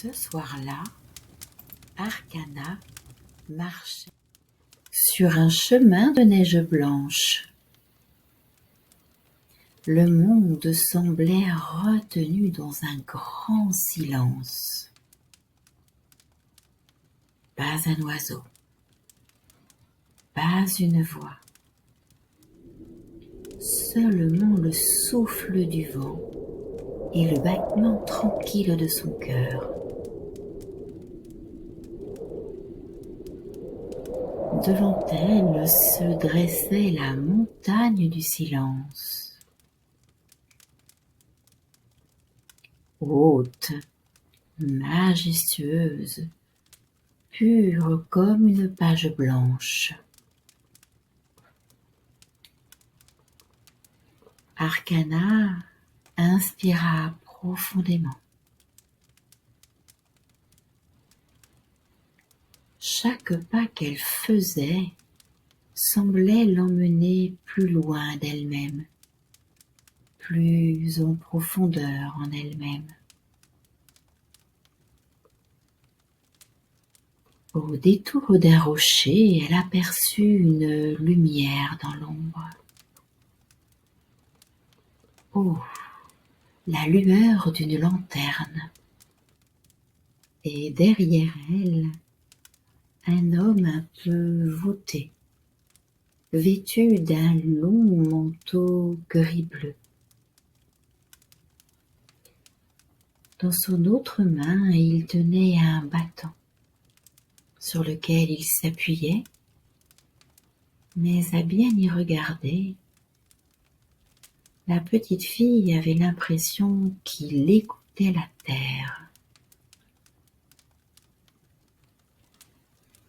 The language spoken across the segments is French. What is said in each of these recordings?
Ce soir-là, Arcana marchait sur un chemin de neige blanche. Le monde semblait retenu dans un grand silence. Pas un oiseau, pas une voix. Seulement le souffle du vent et le battement tranquille de son cœur. Devant elle se dressait la montagne du silence. Haute, majestueuse, pure comme une page blanche. Arcana inspira profondément. Chaque pas qu'elle faisait semblait l'emmener plus loin d'elle-même, plus en profondeur en elle-même. Au détour d'un rocher, elle aperçut une lumière dans l'ombre. Oh, la lueur d'une lanterne. Et derrière elle, un homme un peu voûté, vêtu d'un long manteau gris-bleu. Dans son autre main, il tenait un bâton sur lequel il s'appuyait, mais à bien y regarder, la petite fille avait l'impression qu'il écoutait la terre.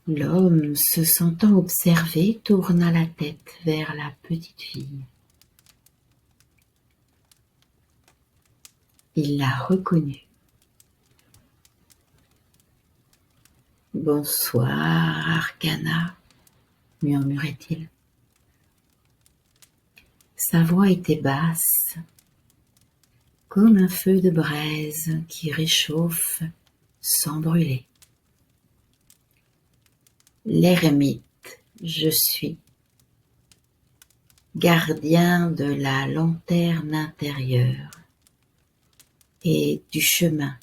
L'homme, se sentant observé, tourna la tête vers la petite fille. Il la reconnut. « Bonsoir, Arcana » murmurait-il. Sa voix était basse, comme un feu de braise qui réchauffe sans brûler. L'ermite, je suis, gardien de la lanterne intérieure et du chemin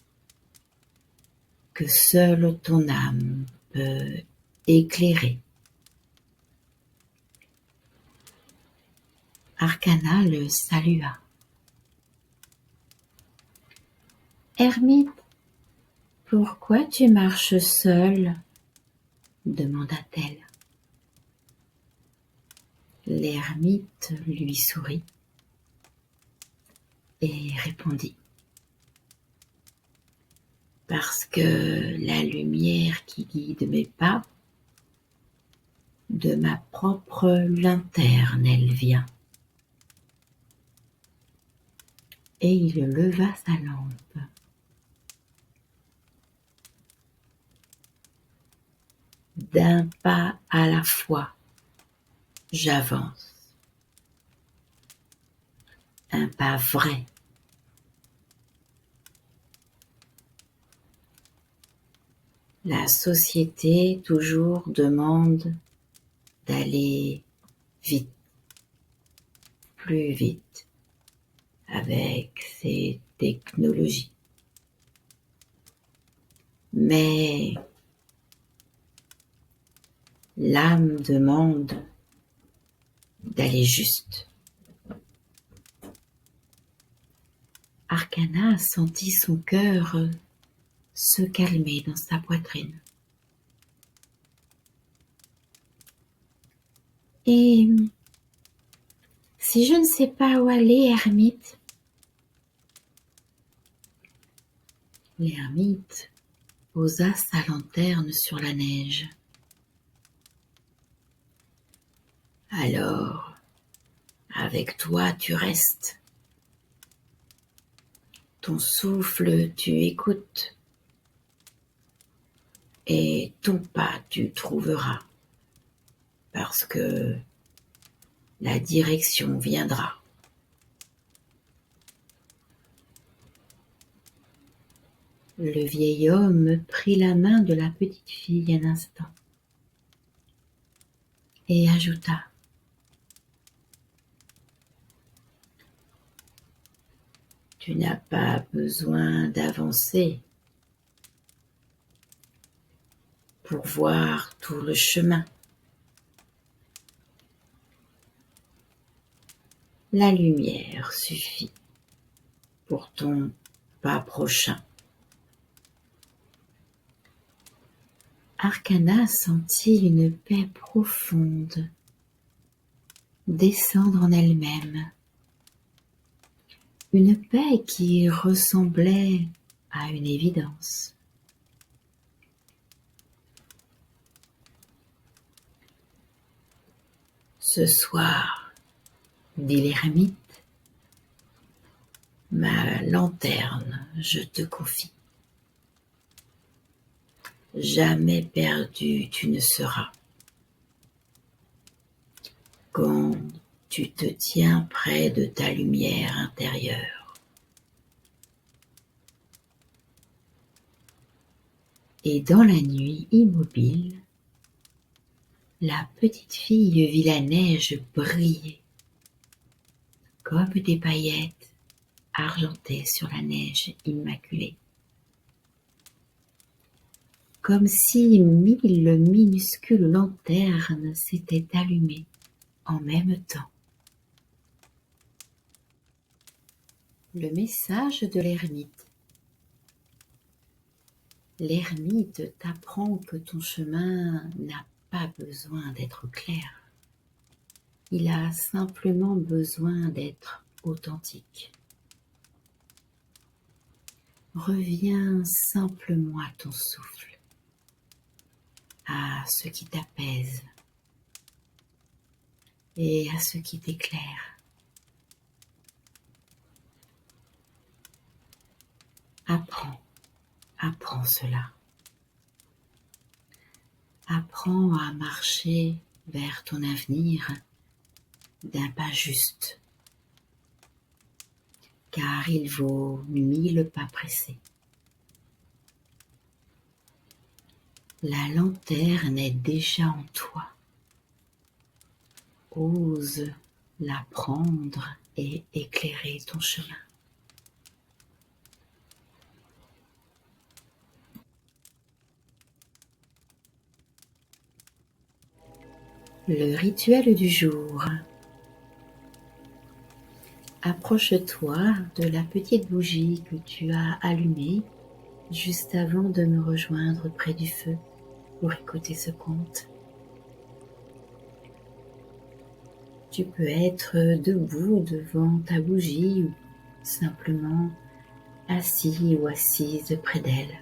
que seule ton âme peut éclairer. Arcana le salua. Ermite, pourquoi tu marches seul ? Demanda-t-elle. L'ermite lui sourit et répondit. Parce que la lumière qui guide mes pas, de ma propre lanterne elle vient. Et il leva sa lampe. D'un pas à la fois, j'avance. Un pas vrai. La société toujours demande d'aller vite, plus vite, avec ses technologies. Mais l'âme demande d'aller juste. Arcana sentit son cœur se calmer dans sa poitrine. Et si je ne sais pas où aller, ermite? L'ermite posa sa lanterne sur la neige. Alors, avec toi tu restes. Ton souffle tu écoutes. Et ton pas tu trouveras. Parce que la direction viendra. Le vieil homme prit la main de la petite fille un instant et ajouta: « Tu n'as pas besoin d'avancer pour voir tout le chemin. La lumière suffit pour ton pas prochain. » Arcana sentit une paix profonde descendre en elle-même, une paix qui ressemblait à une évidence. « Ce soir, dit l'ermite, ma lanterne je te confie. Jamais perdu tu ne seras. Quand tu te tiens près de ta lumière intérieure. Et dans la nuit immobile, la petite fille vit la neige briller comme des paillettes argentées sur la neige immaculée. Comme si 1000 minuscules lanternes s'étaient allumées en même temps. Le message de l'ermite. L'ermite t'apprend que ton chemin n'a pas besoin d'être clair. Il a simplement besoin d'être authentique. Reviens simplement à ton souffle, à ce qui t'apaise et à ce qui t'éclaire. Apprends cela. Apprends à marcher vers ton avenir d'un pas juste, car il vaut 1000 pas pressés. La lanterne est déjà en toi. Ose la prendre et éclairer ton chemin. Le rituel du jour. Approche-toi de la petite bougie que tu as allumée juste avant de me rejoindre près du feu pour écouter ce conte. Tu peux être debout devant ta bougie ou simplement assis ou assise près d'elle.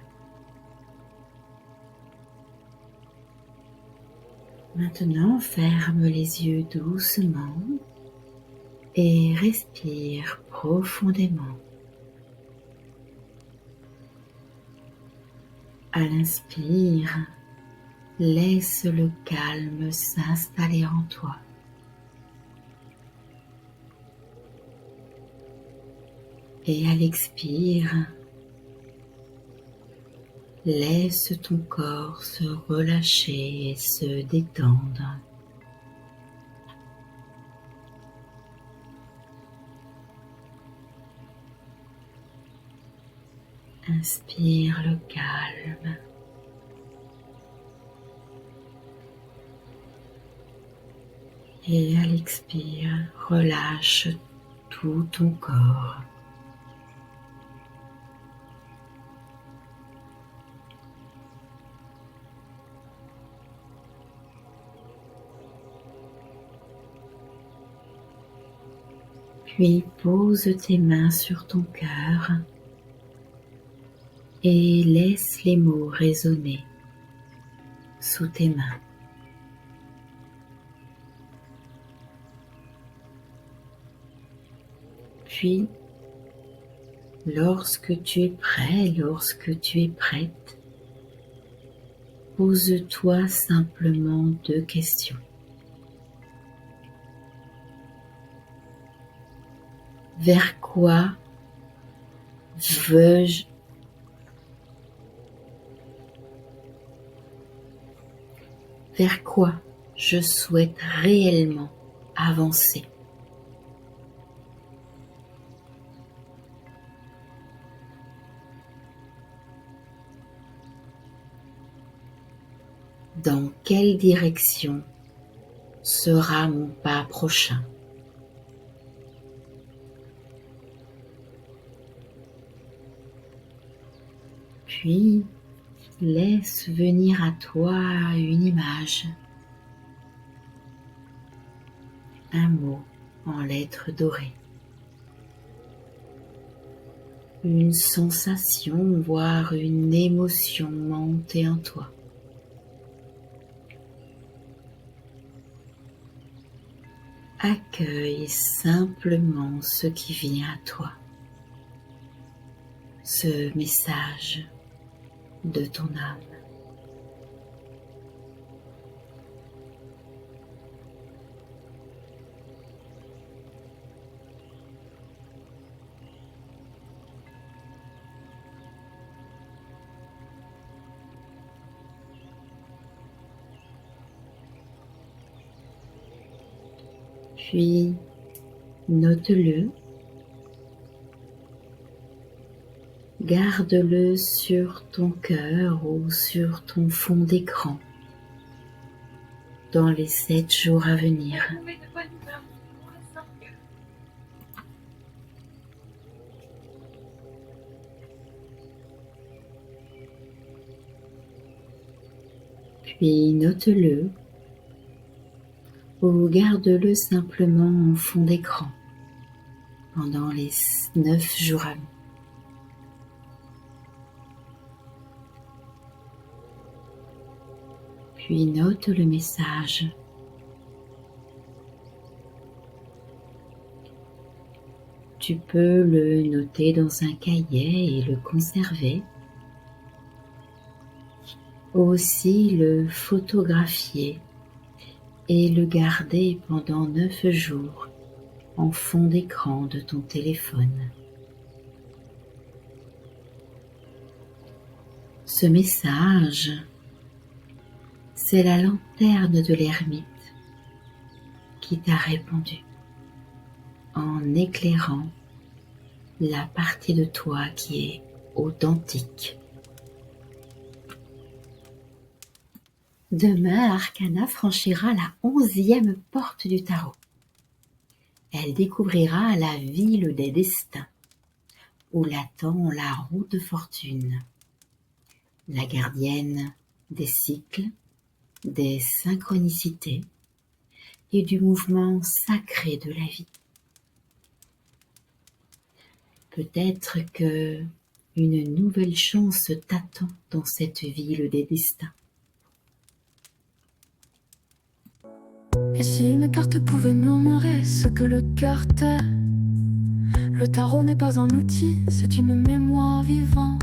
Maintenant, ferme les yeux doucement et respire profondément. À l'inspire, laisse le calme s'installer en toi. Et à l'expire, laisse ton corps se relâcher et se détendre. Inspire le calme. Et à l'expire, relâche tout ton corps. Puis pose tes mains sur ton cœur et laisse les mots résonner sous tes mains. Puis, lorsque tu es prêt, lorsque tu es prête, pose-toi simplement 2 questions. Vers quoi veux-je vers quoi je souhaite réellement avancer. Dans quelle direction sera mon pas prochain? Puis, laisse venir à toi une image, un mot en lettres dorées, une sensation, voire une émotion monter en toi. Accueille simplement ce qui vient à toi, ce message de ton âme. Puis, note-le, garde-le sur ton cœur ou sur ton fond d'écran dans les 7 jours à venir. Puis note-le ou garde-le simplement en fond d'écran pendant les 9 jours à venir. Puis note le message. Tu peux le noter dans un cahier et le conserver. Aussi le photographier et le garder pendant 9 jours en fond d'écran de ton téléphone. Ce message, c'est la lanterne de l'ermite qui t'a répondu en éclairant la partie de toi qui est authentique. Demain, Arcana franchira la 11e porte du tarot. Elle découvrira la ville des destins, où l'attend la roue de fortune, la gardienne des cycles, des synchronicités et du mouvement sacré de la vie. Peut-être que une nouvelle chance t'attend dans cette ville des destins. Et si une carte pouvait murmurer ce que le cœur tait, le tarot n'est pas un outil, c'est une mémoire vivante.